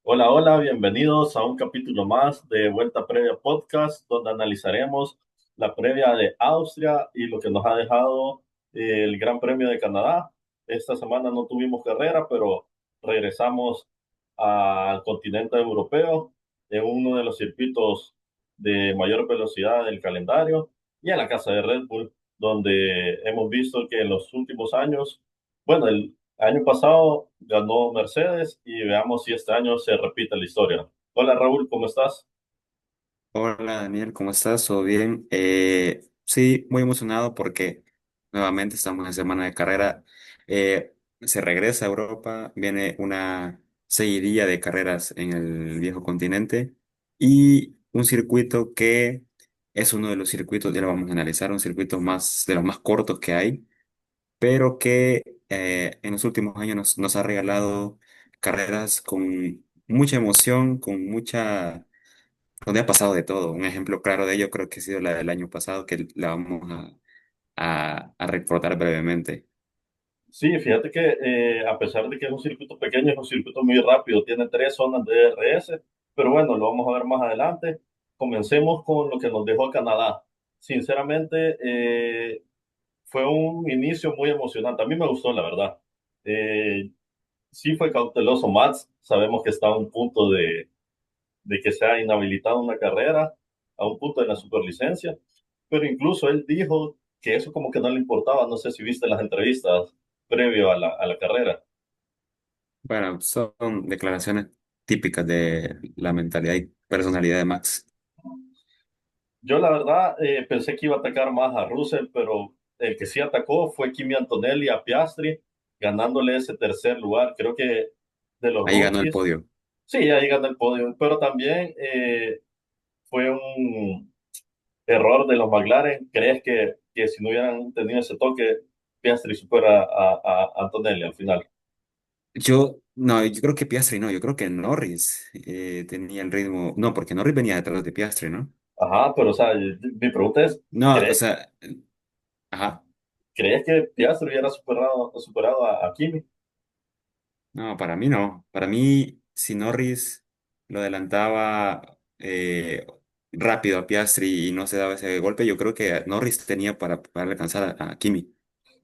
Hola, hola, bienvenidos a un capítulo más de Vuelta Previa Podcast, donde analizaremos la previa de Austria y lo que nos ha dejado el Gran Premio de Canadá. Esta semana no tuvimos carrera, pero regresamos al continente europeo en uno de los circuitos de mayor velocidad del calendario y a la casa de Red Bull, donde hemos visto que en los últimos años, bueno, el año pasado ganó Mercedes y veamos si este año se repite la historia. Hola Raúl, ¿cómo estás? Hola Daniel, ¿cómo estás? ¿Todo bien? Sí, muy emocionado porque nuevamente estamos en semana de carrera. Se regresa a Europa, viene una seguidilla de carreras en el viejo continente y un circuito que es uno de los circuitos, ya lo vamos a analizar, un circuito más de los más cortos que hay, pero que en los últimos años nos ha regalado carreras con mucha emoción, con mucha donde ha pasado de todo. Un ejemplo claro de ello creo que ha sido la del año pasado, que la vamos a recordar brevemente. Sí, fíjate que a pesar de que es un circuito pequeño, es un circuito muy rápido, tiene tres zonas de DRS, pero bueno, lo vamos a ver más adelante. Comencemos con lo que nos dejó Canadá. Sinceramente, fue un inicio muy emocionante. A mí me gustó, la verdad. Eh, sí fue cauteloso Max, sabemos que está a un punto de que se ha inhabilitado una carrera a un punto de la superlicencia, pero incluso él dijo que eso como que no le importaba, no sé si viste las entrevistas previo a la carrera. Bueno, son declaraciones típicas de la mentalidad y personalidad de Max. Yo la verdad pensé que iba a atacar más a Russell, pero el que sí atacó fue Kimi Antonelli a Piastri, ganándole ese tercer lugar. Creo que de los Ahí ganó el rookies, podio. sí, ahí ganó el podio, pero también fue un error de los McLaren. ¿Crees que si no hubieran tenido ese toque, Piastri supera a Antonelli al final? No, yo creo que Piastri no, yo creo que Norris tenía el ritmo, no, porque Norris venía detrás de Piastri, ¿no? Ajá, pero o sea, mi pregunta es, No, o sea, ajá, ¿crees que Piastri hubiera superado a Kimi? no, para mí no. Para mí, si Norris lo adelantaba rápido a Piastri y no se daba ese golpe, yo creo que Norris tenía para alcanzar a Kimi.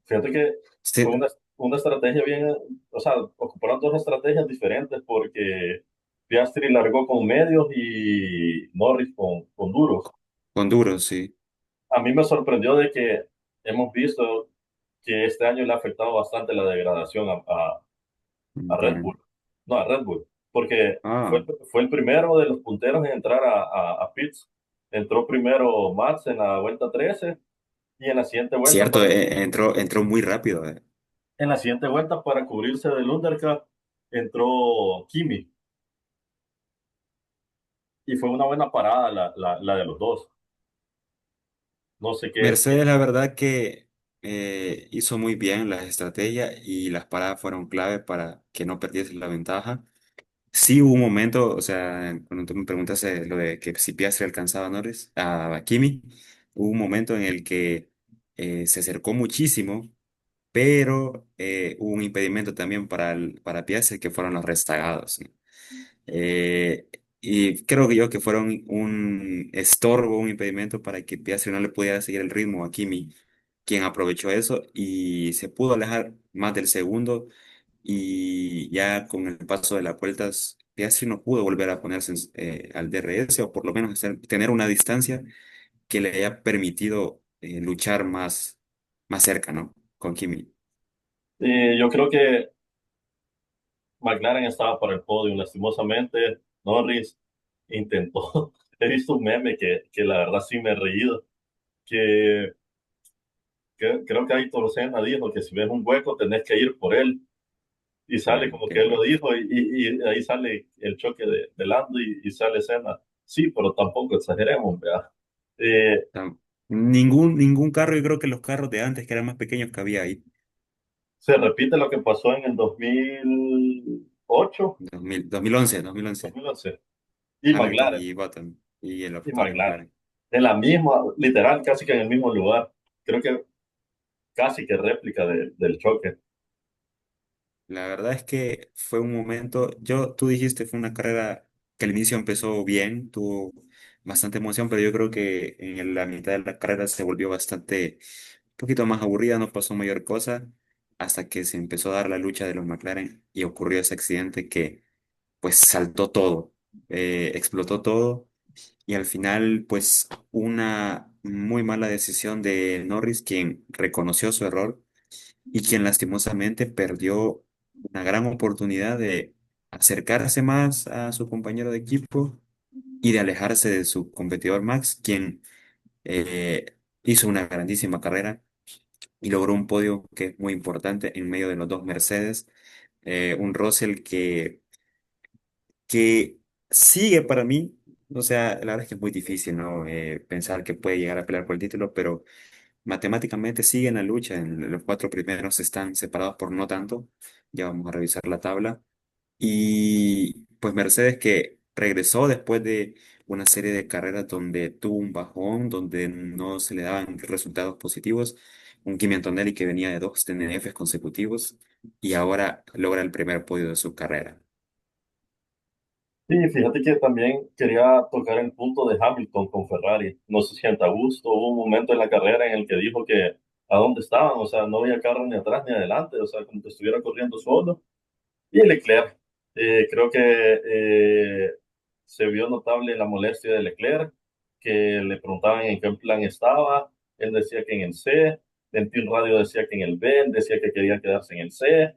Fíjate que fue Sí, una estrategia bien, o sea, ocuparon dos estrategias diferentes porque Piastri largó con medios y Norris con duros. con duros, sí. A mí me sorprendió de que hemos visto que este año le ha afectado bastante la degradación a Red McLaren. Bull. No, a Red Bull, porque Ah, fue el primero de los punteros en entrar a pits. Entró primero Max en la vuelta 13 y en la siguiente vuelta cierto, para, entró muy rápido. en la siguiente vuelta para cubrirse del undercut entró Kimi y fue una buena parada la de los dos. No sé qué. Mercedes, la verdad que hizo muy bien las estrategias y las paradas fueron clave para que no perdiese la ventaja. Sí hubo un momento, o sea, cuando tú me preguntaste lo de que si Piastri alcanzaba a Norris, a Kimi, hubo un momento en el que se acercó muchísimo, pero hubo un impedimento también para Piastri que fueron los rezagados, ¿no? Eh, y creo que yo que fueron un estorbo, un impedimento para que Piastri no le pudiera seguir el ritmo a Kimi, quien aprovechó eso y se pudo alejar más del segundo y ya con el paso de las vueltas, Piastri no pudo volver a ponerse al DRS o por lo menos tener una distancia que le haya permitido luchar más cerca, ¿no? Con Kimi. Yo creo que McLaren estaba para el podio. Lastimosamente, Norris intentó. He visto un meme que la verdad sí me he reído. Que, creo que Aitor Senna dijo que si ves un hueco tenés que ir por él. Y sale como Qué que él lo bueno. dijo y ahí sale el choque de Lando y sale Senna. Sí, pero tampoco exageremos, ¿verdad? Eh, Tam- ningún carro, yo creo que los carros de antes que eran más pequeños que había ahí. Se repite lo que pasó en el 2008, 2011. 2011, y Hamilton McLaren, y Button y el y octavo de McLaren. McLaren. En la misma, literal, casi que en el mismo lugar. Creo que casi que réplica del choque. La verdad es que fue un momento, tú dijiste, fue una carrera que al inicio empezó bien, tuvo bastante emoción, pero yo creo que la mitad de la carrera se volvió bastante, un poquito más aburrida, no pasó mayor cosa, hasta que se empezó a dar la lucha de los McLaren y ocurrió ese accidente que pues saltó todo, explotó todo y al final pues una muy mala decisión de Norris, quien reconoció su error y quien lastimosamente perdió una gran oportunidad de acercarse más a su compañero de equipo y de alejarse de su competidor Max, quien hizo una grandísima carrera y logró un podio que es muy importante en medio de los dos Mercedes. Un Russell que sigue para mí, o sea, la verdad es que es muy difícil, ¿no? Pensar que puede llegar a pelear por el título, pero matemáticamente siguen la lucha. Los cuatro primeros están separados por no tanto. Ya vamos a revisar la tabla. Y pues Mercedes que regresó después de una serie de carreras donde tuvo un bajón, donde no se le daban resultados positivos. Un Kimi Antonelli que venía de dos DNFs consecutivos y ahora logra el primer podio de su carrera. Sí, fíjate que también quería tocar el punto de Hamilton con Ferrari. No se sienta a gusto. Hubo un momento en la carrera en el que dijo que a dónde estaban, o sea, no había carro ni atrás ni adelante, o sea, como que estuviera corriendo solo. Y Leclerc, creo que se vio notable la molestia de Leclerc, que le preguntaban en qué plan estaba. Él decía que en el C, en Team Radio decía que en el B, él decía que quería quedarse en el C.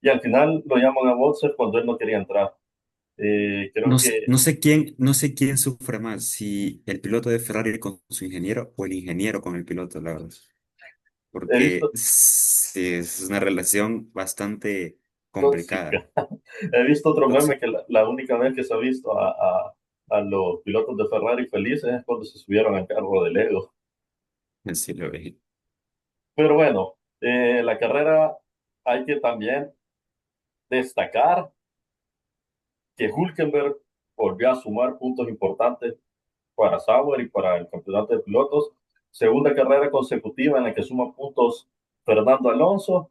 Y al final lo llaman a boxer cuando él no quería entrar. Creo que No sé quién sufre más, si el piloto de Ferrari con su ingeniero o el ingeniero con el piloto, la verdad. he Porque visto sí, es una relación bastante complicada. tóxica. He visto otro meme Tóxica, que la única vez que se ha visto a los pilotos de Ferrari felices es cuando se subieron al carro de Lego. así lo ve. Pero bueno, la carrera hay que también destacar que Hülkenberg volvió a sumar puntos importantes para Sauber y para el campeonato de pilotos. Segunda carrera consecutiva en la que suma puntos Fernando Alonso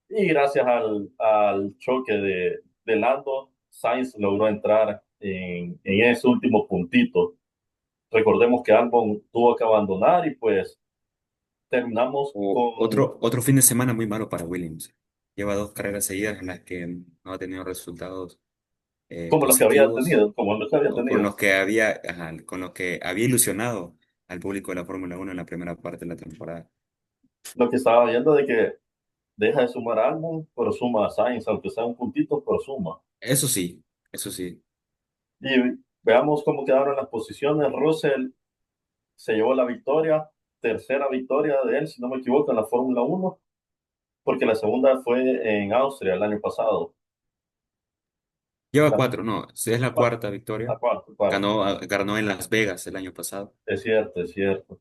y gracias al choque de Lando, Sainz logró entrar en ese último puntito. Recordemos que Albon tuvo que abandonar y pues terminamos O con otro fin de semana muy malo para Williams. Lleva dos carreras seguidas en las que no ha tenido resultados como los que había positivos tenido, como los que había o con tenido. los que había, ajá, con los que había ilusionado al público de la Fórmula 1 en la primera parte de la temporada. Lo que estaba viendo de que deja de sumar a Albon, pero suma a Sainz, aunque sea un puntito, pero suma. Eso sí. Y veamos cómo quedaron las posiciones. Russell se llevó la victoria, tercera victoria de él, si no me equivoco, en la Fórmula 1, porque la segunda fue en Austria el año pasado. Lleva La, cuatro, no, sí, es la cuarta victoria. cuarto. Ganó en Las Vegas el año pasado. Es cierto, es cierto.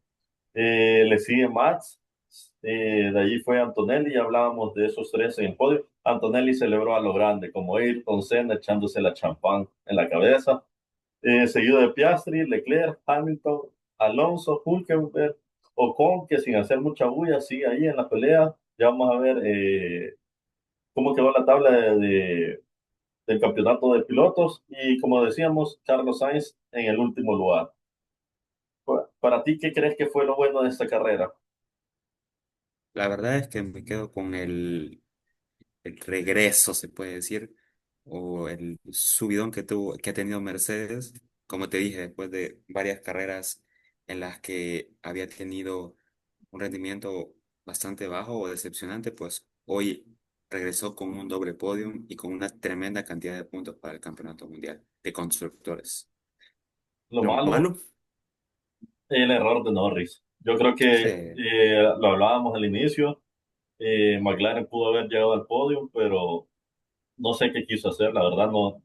Le sigue Max, de allí fue Antonelli, ya hablábamos de esos tres en el podio. Antonelli celebró a lo grande, como Ayrton Senna echándose la champán en la cabeza. Seguido de Piastri, Leclerc, Hamilton, Alonso, Hülkenberg, Ocon, que sin hacer mucha bulla sigue ahí en la pelea. Ya vamos a ver cómo quedó la tabla del campeonato de pilotos y como decíamos, Carlos Sainz en el último lugar. Para ti, ¿qué crees que fue lo bueno de esta carrera? La verdad es que me quedo con el regreso, se puede decir, o el subidón que ha tenido Mercedes, como te dije, después de varias carreras en las que había tenido un rendimiento bastante bajo o decepcionante, pues hoy regresó con un doble podium y con una tremenda cantidad de puntos para el Campeonato Mundial de Constructores. Lo Lo malo, malo, el error de Norris. Yo creo que sí, lo hablábamos al inicio, McLaren pudo haber llegado al podio, pero no sé qué quiso hacer, la verdad no.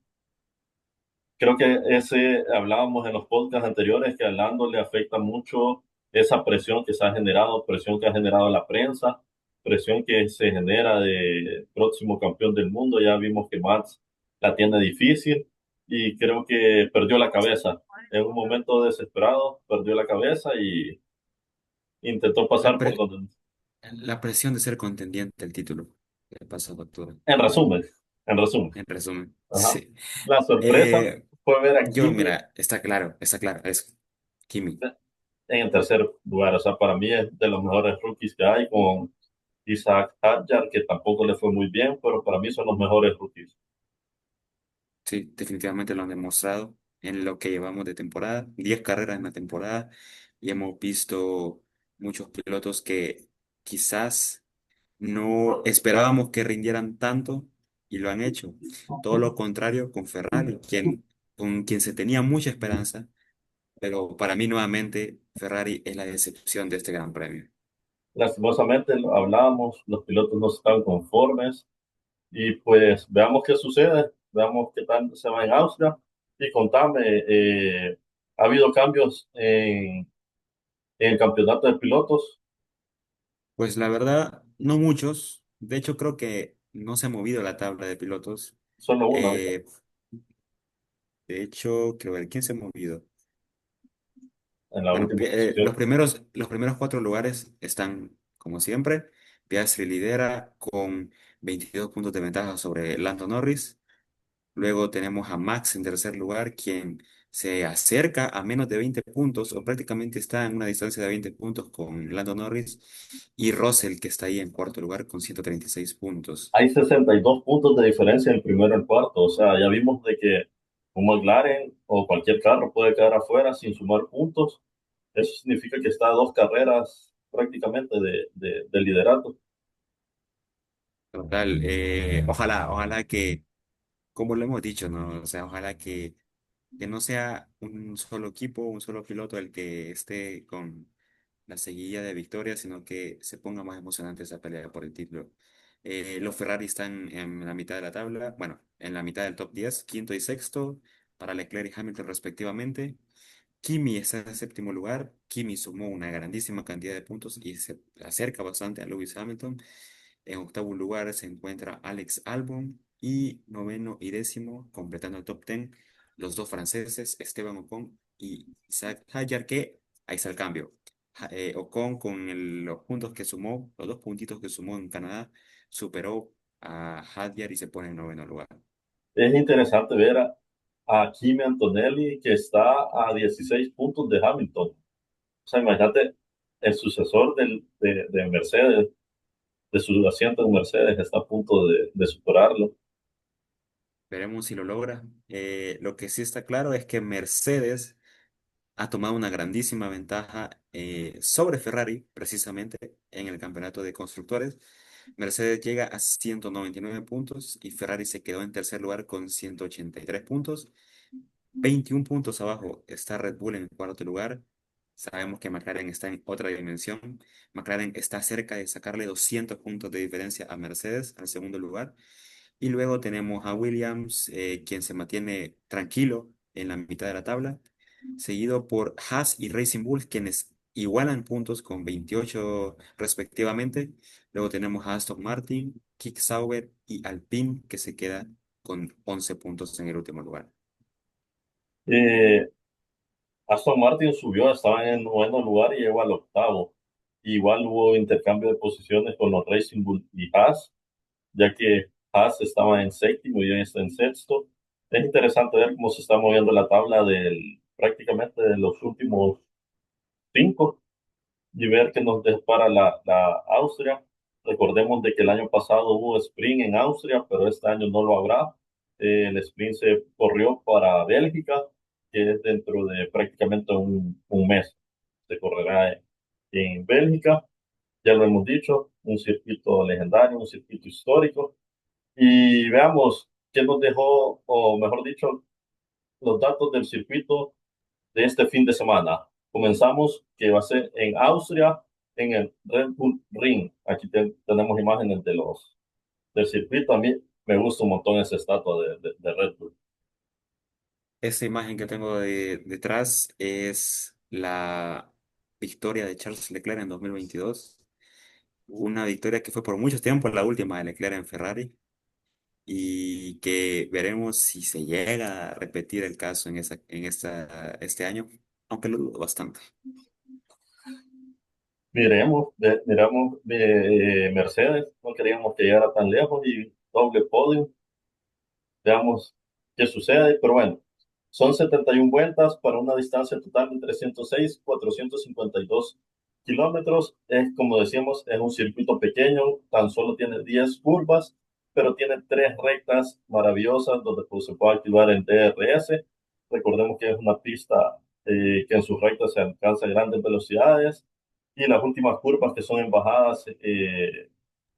Creo que ese hablábamos en los podcasts anteriores que a Lando le afecta mucho esa presión que se ha generado, presión que ha generado la prensa, presión que se genera de próximo campeón del mundo. Ya vimos que Max la tiene difícil y creo que perdió la cabeza. En un momento desesperado, perdió la cabeza y intentó la, pasar por pre- donde la presión de ser contendiente al título. Le paso factura. En resumen, en resumen. En resumen, Ajá. sí. La sorpresa Eh, fue ver a yo, Kimi mira, está claro, es Kimi. en el tercer lugar. O sea, para mí es de los mejores rookies que hay con Isaac Hadjar, que tampoco le fue muy bien, pero para mí son los mejores rookies. Sí, definitivamente lo han demostrado en lo que llevamos de temporada, 10 carreras en la temporada, y hemos visto muchos pilotos que quizás no esperábamos que rindieran tanto y lo han hecho. Todo lo contrario con Ferrari, con quien se tenía mucha esperanza, pero para mí nuevamente Ferrari es la decepción de este Gran Premio. Lastimosamente, lo hablábamos, los pilotos no están conformes y pues veamos qué sucede, veamos qué tal se va en Austria y contame, ¿ha habido cambios en el campeonato de pilotos? Pues la verdad, no muchos. De hecho, creo que no se ha movido la tabla de pilotos. Solo uno, ¿verdad? Eh, de hecho, creo que ¿quién se ha movido? En la Bueno, última posición. los primeros cuatro lugares están como siempre. Piastri lidera con 22 puntos de ventaja sobre Lando Norris. Luego tenemos a Max en tercer lugar, quien se acerca a menos de 20 puntos, o prácticamente está en una distancia de 20 puntos con Lando Norris. Y Russell, que está ahí en cuarto lugar con 136 puntos. Hay 62 puntos de diferencia en el primero y el cuarto. O sea, ya vimos de que un McLaren o cualquier carro puede quedar afuera sin sumar puntos. Eso significa que está a dos carreras prácticamente del liderato. Total, ojalá que, como lo hemos dicho, ¿no? O sea, ojalá que no sea un solo equipo, un solo piloto el que esté con la seguidilla de victorias, sino que se ponga más emocionante esa pelea por el título. Los Ferrari están en la mitad de la tabla, bueno, en la mitad del top 10, quinto y sexto, para Leclerc y Hamilton respectivamente. Kimi está en séptimo lugar. Kimi sumó una grandísima cantidad de puntos y se acerca bastante a Lewis Hamilton. En octavo lugar se encuentra Alex Albon y noveno y décimo, completando el top 10, los dos franceses, Esteban Ocon y Isaac Hadjar, que ahí está el cambio. Ocon con los puntos que sumó, los dos puntitos que sumó en Canadá, superó a Hadjar y se pone en noveno lugar. Es interesante ver a Kimi Antonelli que está a 16 puntos de Hamilton. O sea, imagínate, el sucesor de Mercedes, de su asiento en Mercedes, está a punto de superarlo. Veremos si lo logra. Lo que sí está claro es que Mercedes ha tomado una grandísima ventaja sobre Ferrari, precisamente en el campeonato de constructores. Mercedes llega a 199 puntos y Ferrari se quedó en tercer lugar con 183 puntos. 21 puntos abajo está Red Bull en cuarto lugar. Sabemos que McLaren está en otra dimensión. McLaren está cerca de sacarle 200 puntos de diferencia a Mercedes al segundo lugar. Y luego tenemos a Williams, quien se mantiene tranquilo en la mitad de la tabla, seguido por Haas y Racing Bull, quienes igualan puntos con 28 respectivamente. Luego tenemos a Aston Martin, Kick Sauber y Alpine, que se queda con 11 puntos en el último lugar. Eh, Aston Martin subió, estaba en el noveno lugar y llegó al octavo. Igual hubo intercambio de posiciones con los Racing Bull y Haas, ya que Haas estaba en séptimo y hoy está en sexto. Es interesante ver cómo se está moviendo la tabla prácticamente de los últimos cinco y ver qué nos depara la Austria. Recordemos de que el año pasado hubo sprint en Austria, pero este año no lo habrá. El sprint se corrió para Bélgica, que es dentro de prácticamente un mes. Se correrá en Bélgica, ya lo hemos dicho, un circuito legendario, un circuito histórico. Y veamos qué nos dejó, o mejor dicho, los datos del circuito de este fin de semana. Comenzamos que va a ser en Austria, en el Red Bull Ring. Aquí tenemos imágenes del circuito. A mí me gusta un montón esa estatua de Red Bull. Esta imagen que tengo detrás es la victoria de Charles Leclerc en 2022. Una victoria que fue por mucho tiempo la última de Leclerc en Ferrari y que veremos si se llega a repetir el caso este año, aunque lo dudo bastante. Miramos Mercedes, no queríamos que llegara tan lejos y doble podio. Veamos qué sucede, pero bueno, son 71 vueltas para una distancia total de 306,452 kilómetros. Es como decíamos, es un circuito pequeño, tan solo tiene 10 curvas, pero tiene tres rectas maravillosas donde pues, se puede activar el DRS. Recordemos que es una pista que en sus rectas se alcanza grandes velocidades y las últimas curvas que son en bajadas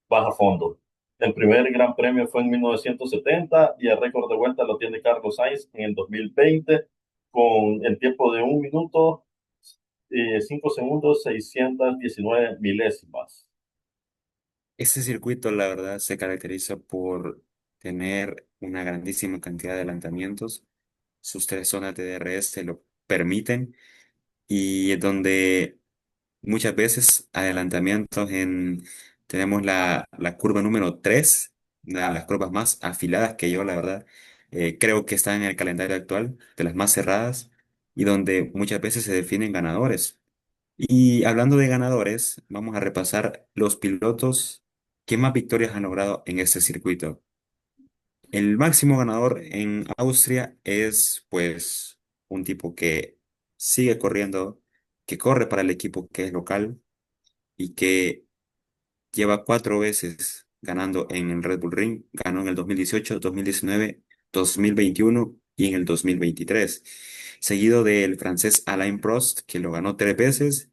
baja fondo. El primer Gran Premio fue en 1970 y el récord de vuelta lo tiene Carlos Sainz en el 2020 con el tiempo de 1 minuto, 5 segundos, 619 milésimas. Este circuito, la verdad, se caracteriza por tener una grandísima cantidad de adelantamientos. Sus tres zonas de DRS lo permiten y es donde muchas veces adelantamientos tenemos la curva número 3, una de las curvas más afiladas que yo, la verdad, creo que está en el calendario actual, de las más cerradas, y donde muchas veces se definen ganadores. Y hablando de ganadores, vamos a repasar los pilotos que más victorias han logrado en este circuito. El máximo ganador en Austria es pues un tipo que sigue corriendo, que corre para el equipo que es local y que lleva cuatro veces ganando en el Red Bull Ring. Ganó en el 2018, 2019, 2021 y en el 2023. Seguido del francés Alain Prost, que lo ganó tres veces.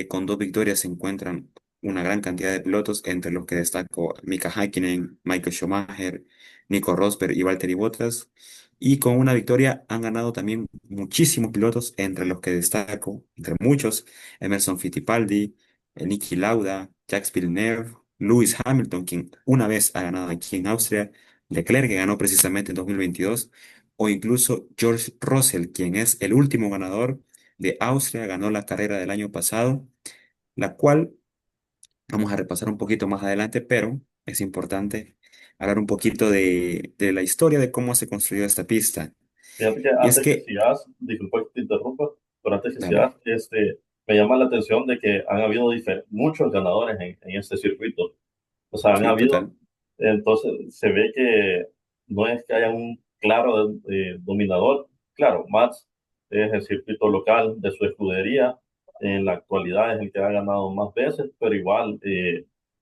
Con dos victorias se encuentran una gran cantidad de pilotos, entre los que destaco Mika Häkkinen, Michael Schumacher, Nico Rosberg y Valtteri Bottas. Y con una victoria han ganado también muchísimos pilotos, entre los que destaco, entre muchos, Emerson Fittipaldi, Niki Lauda, Jacques Villeneuve, Lewis Hamilton, quien una vez ha ganado aquí en Austria, Leclerc, que ganó precisamente en 2022, o incluso George Russell, quien es el último ganador de Austria, ganó la carrera del año pasado, la cual vamos a repasar un poquito más adelante, pero es importante hablar un poquito de la historia de cómo se construyó esta pista. Fíjate que Y es antes que que, sigas, disculpa que te interrumpa, pero antes que dale, sigas, me llama la atención de que han habido muchos ganadores en este circuito. O sea, han sí, habido, total. entonces se ve que no es que haya un claro dominador. Claro, Max es el circuito local de su escudería. En la actualidad es el que ha ganado más veces, pero igual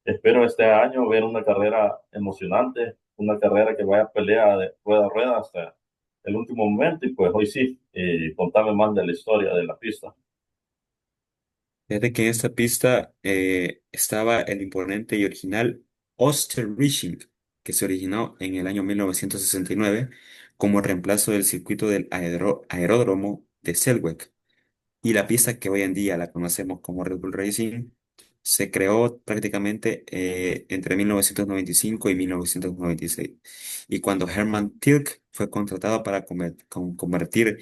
espero este año ver una carrera emocionante, una carrera que vaya a pelea de rueda a rueda hasta el último momento. Y pues hoy sí, contame más de la historia de la pista. Fíjate que en esta pista estaba el imponente y original Osterreaching, que se originó en el año 1969 como reemplazo del circuito del aeródromo de Selwek. Y la pista que hoy en día la conocemos como Red Bull Racing se creó prácticamente entre 1995 y 1996. Y cuando Hermann Tilke fue contratado para convertir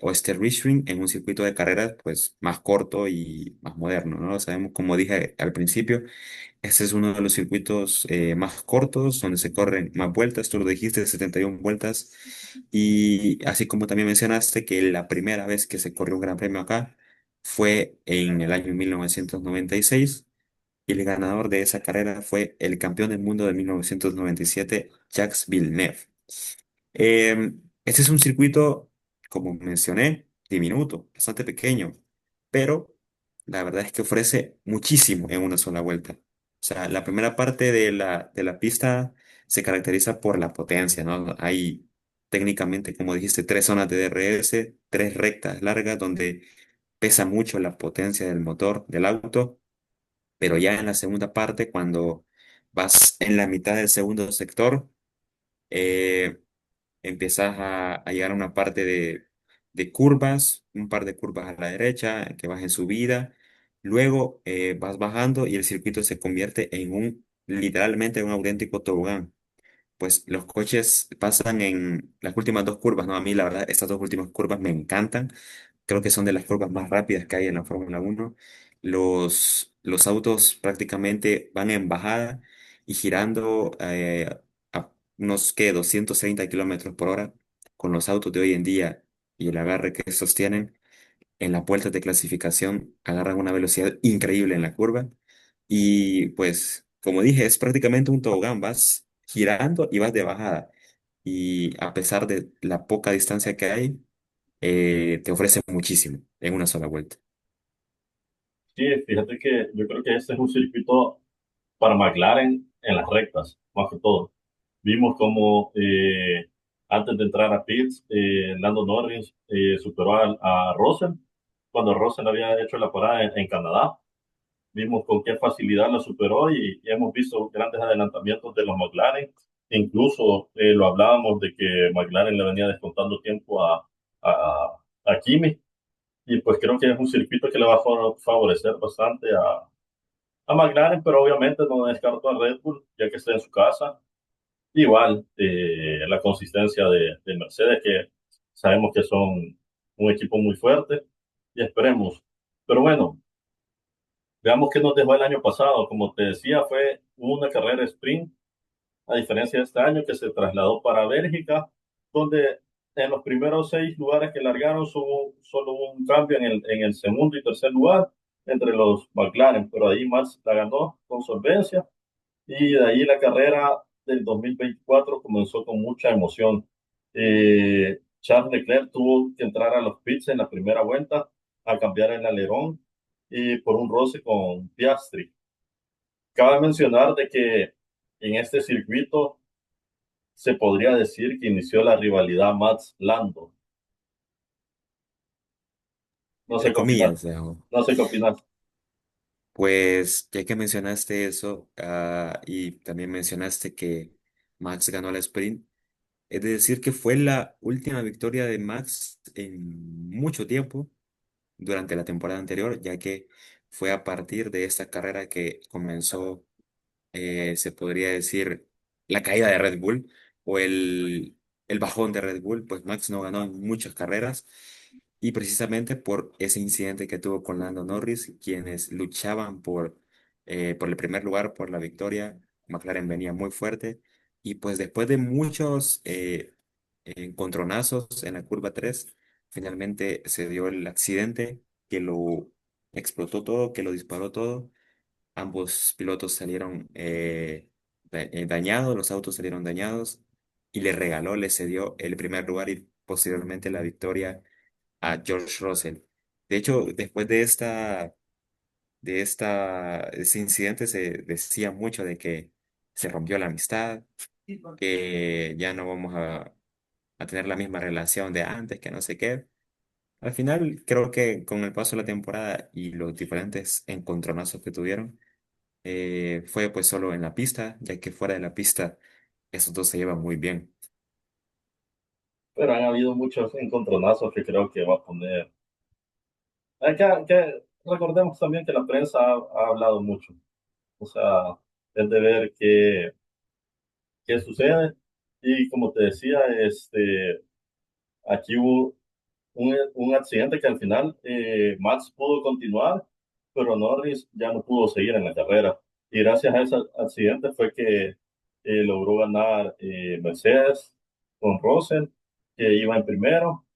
Österreichring en un circuito de carreras pues más corto y más moderno, ¿no? Sabemos, como dije al principio, este es uno de los circuitos más cortos, donde se corren más vueltas, tú lo dijiste, 71 vueltas. Y así como también mencionaste que la primera vez que se corrió un gran premio acá fue en el año 1996 y el ganador de esa carrera fue el campeón del mundo de 1997, Jacques Villeneuve. Este es un circuito, como mencioné, diminuto, bastante pequeño, pero la verdad es que ofrece muchísimo en una sola vuelta. O sea, la primera parte de la pista se caracteriza por la potencia, ¿no? Hay técnicamente, como dijiste, tres zonas de DRS, tres rectas largas donde pesa mucho la potencia del motor del auto, pero ya en la segunda parte, cuando vas en la mitad del segundo sector, eh, empiezas a llegar a una parte de curvas, un par de curvas a la derecha, que vas en subida, luego vas bajando y el circuito se convierte literalmente en un auténtico tobogán. Pues los coches pasan en las últimas dos curvas, ¿no? A mí, la verdad, estas dos últimas curvas me encantan. Creo que son de las curvas más rápidas que hay en la Fórmula Uno. Los autos prácticamente van en bajada y girando a unos, ¿qué? 230 kilómetros por hora. Con los autos de hoy en día y el agarre que estos tienen, en las vueltas de clasificación agarran una velocidad increíble en la curva y pues, como dije, es prácticamente un tobogán, vas girando y vas de bajada. Y a pesar de la poca distancia que hay, te ofrece muchísimo en una sola vuelta. Sí, fíjate que yo creo que este es un circuito para McLaren en las rectas, más que todo. Vimos como antes de entrar a pits, Lando Norris superó a Russell cuando Russell había hecho la parada en Canadá. Vimos con qué facilidad lo superó y hemos visto grandes adelantamientos de los McLaren. Incluso lo hablábamos de que McLaren le venía descontando tiempo a Kimi y pues creo que es un circuito que le va a favorecer bastante a McLaren, pero obviamente no descarto a Red Bull ya que está en su casa. Igual, la consistencia de Mercedes, que sabemos que son un equipo muy fuerte y esperemos. Pero bueno, veamos qué nos dejó el año pasado. Como te decía, fue una carrera sprint, a diferencia de este año que se trasladó para Bélgica, donde en los primeros 6 lugares que largaron solo hubo un cambio en el segundo y tercer lugar entre los McLaren, pero ahí Max la ganó con solvencia y de ahí la carrera del 2024 comenzó con mucha emoción. Charles Leclerc tuvo que entrar a los pits en la primera vuelta a cambiar el alerón y por un roce con Piastri. Cabe mencionar de que en este circuito se podría decir que inició la rivalidad Max-Lando. No sé Entre qué opinas. comillas, No sé qué opinas. pues ya que mencionaste eso, y también mencionaste que Max ganó la sprint, es decir que fue la última victoria de Max en mucho tiempo durante la temporada anterior, ya que fue a partir de esta carrera que comenzó, se podría decir, la caída de Red Bull o el bajón de Red Bull, pues Max no ganó en muchas carreras y precisamente por ese incidente que tuvo con Lando Norris, quienes luchaban por el primer lugar, por la victoria, McLaren venía muy fuerte y pues después de muchos encontronazos en la curva 3 finalmente se dio el accidente que lo explotó todo, que lo disparó todo. Ambos pilotos salieron dañados, los autos salieron dañados y le cedió el primer lugar y posteriormente la victoria a George Russell. De hecho, después de ese incidente se decía mucho de que se rompió la amistad, que ya no vamos a tener la misma relación de antes, que no sé qué. Al final, creo que con el paso de la temporada y los diferentes encontronazos que tuvieron, fue pues solo en la pista, ya que fuera de la pista esos dos se llevan muy bien. Pero han habido muchos encontronazos que creo que va a poner. Recordemos también que la prensa ha hablado mucho. O sea, es de ver qué sucede. Y como te decía, aquí hubo un accidente que al final Max pudo continuar, pero Norris ya no pudo seguir en la carrera. Y gracias a ese accidente fue que logró ganar Mercedes con Russell, que iba en primero.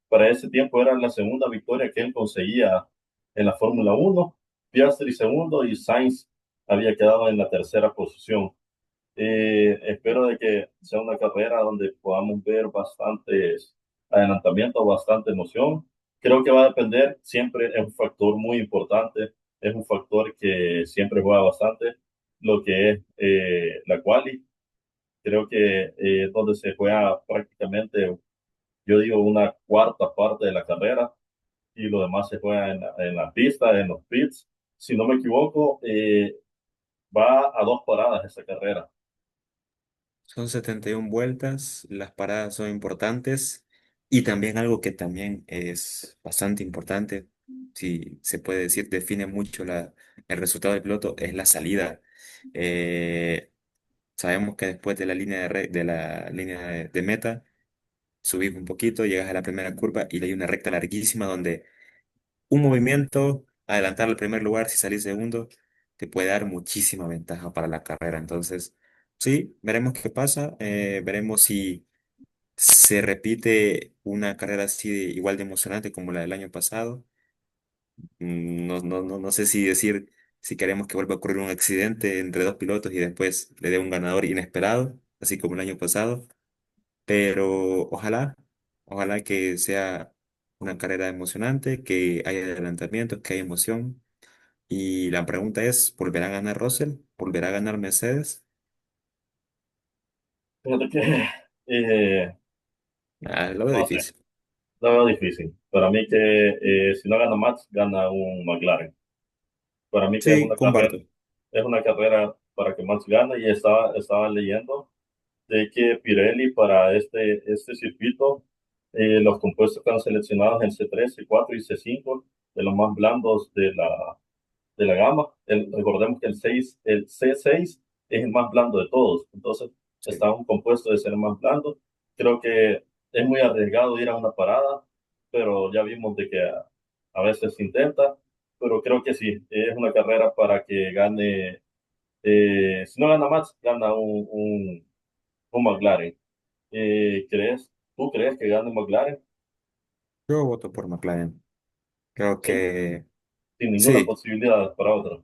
Para ese tiempo era la segunda victoria que él conseguía en la Fórmula 1. Piastri segundo y Sainz había quedado en la tercera posición. Espero de que sea una carrera donde podamos ver bastantes adelantamientos, bastante emoción. Creo que va a depender, siempre es un factor muy importante, es un factor que siempre juega bastante, lo que es la quali. Creo que donde se juega prácticamente, yo digo, una cuarta parte de la carrera y lo demás se juega en la pista, en los pits. Si no me equivoco, va a 2 paradas esa carrera. Son 71 vueltas, las paradas son importantes y también algo que también es bastante importante, si se puede decir, define mucho el resultado del piloto, es la salida. Eh, Sabemos que después de la línea de la línea de meta, subís un poquito, llegas a la primera curva y hay una recta larguísima donde un movimiento, adelantar al primer lugar si salís segundo, te puede dar muchísima ventaja para la carrera. Entonces, sí, veremos qué pasa, veremos si se repite una carrera así igual de emocionante como la del año pasado. No sé si decir si queremos que vuelva a ocurrir un accidente entre dos pilotos y después le dé un ganador inesperado, así como el año pasado, pero ojalá que sea una carrera emocionante, que haya adelantamientos, que haya emoción. Y la pregunta es, ¿volverá a ganar Russell? ¿Volverá a ganar Mercedes? Fíjate que, eh, Lo veo no sé, difícil. lo veo difícil. Para mí que si no gana Max, gana un McLaren. Para mí que Sí, comparto. es una carrera para que Max gane y estaba leyendo de que Pirelli para este circuito, los compuestos que han seleccionado en C3, C4 y C5, de los más blandos de la gama. Recordemos que el C6 es el más blando de todos, entonces Sí. está un compuesto de ser más blando. Creo que es muy arriesgado ir a una parada, pero ya vimos de que a veces se intenta, pero creo que sí, es una carrera para que gane, si no gana Max, gana un McLaren. ¿Tú crees que gane McLaren? Yo voto por McLaren. Creo Sí, que sin ninguna sí. posibilidad para otra.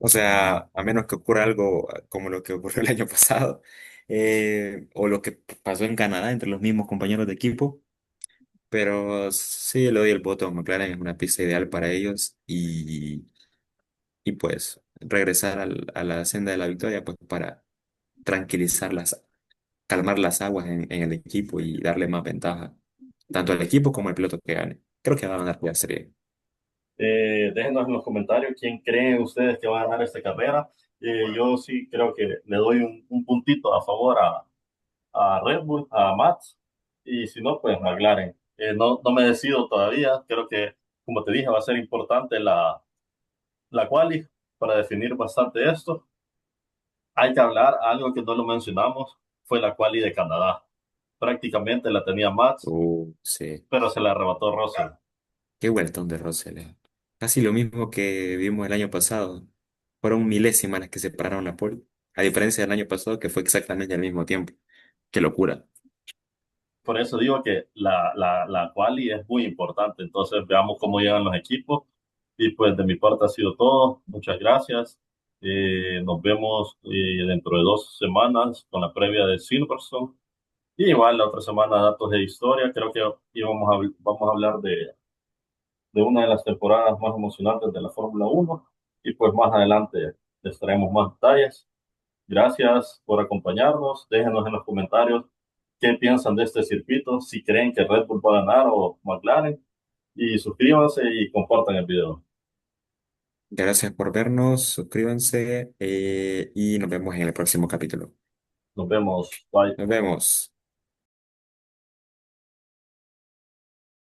O sea, a menos que ocurra algo como lo que ocurrió el año pasado, o lo que pasó en Canadá entre los mismos compañeros de equipo, pero sí le doy el voto a McLaren, es una pista ideal para ellos y pues regresar a la senda de la victoria pues para tranquilizarlas, calmar las aguas en el equipo y darle más ventaja, tanto al equipo como al piloto que gane. Creo que va a ganar la serie. Déjenos en los comentarios quién creen ustedes que va a ganar esta carrera. Yo sí creo que le doy un puntito a favor a Red Bull, a Max, y si no, pues McLaren. No me decido todavía. Creo que, como te dije, va a ser importante la quali para definir bastante esto. Hay que hablar, algo que no lo mencionamos, fue la quali de Canadá. Prácticamente la tenía Max, Sí. pero se la arrebató Russell. Qué vueltón de Russell. Casi lo mismo que vimos el año pasado. Fueron milésimas las que separaron la pole. A diferencia del año pasado, que fue exactamente al mismo tiempo. Qué locura. Por eso digo que la quali es muy importante. Entonces veamos cómo llegan los equipos. Y pues de mi parte ha sido todo. Muchas gracias. Nos vemos dentro de 2 semanas con la previa de Silverstone. Y igual la otra semana datos de historia. Creo que vamos a hablar de una de las temporadas más emocionantes de la Fórmula 1. Y pues más adelante les traemos más detalles. Gracias por acompañarnos. Déjenos en los comentarios qué piensan de este circuito, si creen que Red Bull va a ganar o McLaren. Y suscríbanse y compartan el video. Gracias por vernos, suscríbanse y nos vemos en el próximo capítulo. Nos vemos. Bye. Nos vemos.